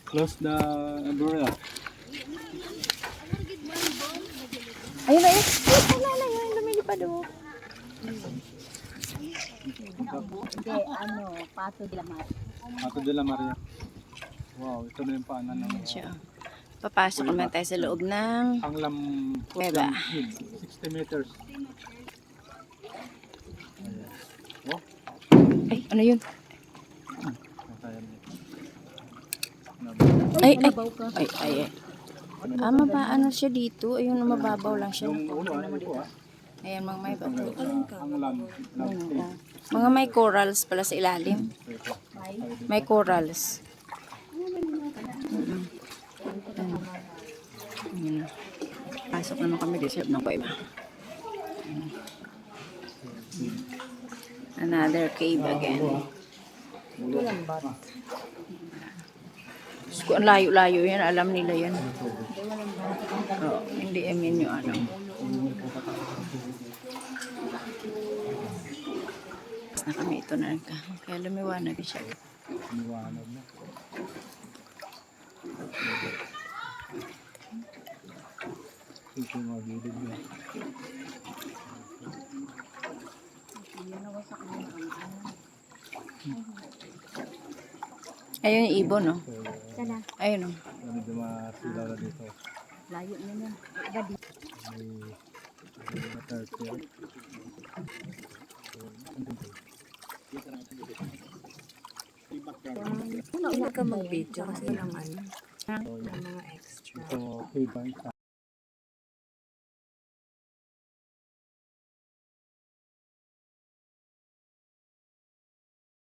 Close the umbrella. Ayun na yun. Wala na yun. Lumilipad o. Hindi, Pato de la Mar. Pato de la Maria. Wow, ito na yung paanan ng Siya. Papasok naman tayo sa loob ng Anglam Kuweba. Hill, 60 meters. Ayan. Oh, Ay, ano yun? kaya na. Ay. Ano siya dito? Ayun, mababaw lang siya. Yung ulo, ano ito Ayan, mga may bato. Anglam. Mga may corals pala sa ilalim. May corals. Ayan. Pasok naman kami dito ng Kuweba. Another cave again. Ang layo-layo yan. Alam nila yan. Oo, hindi amin yung alam. Na kami ito na kaya lumiwanag siya. Lumiwanag na. Ito yung mga gilid niya. Ayun yung ibon, no? Sana. Ayun, no? Medyo masilaw na dito. Layo na yan. May turtle. Huwag ka mag-video kasi lang mga extra. Ito, cave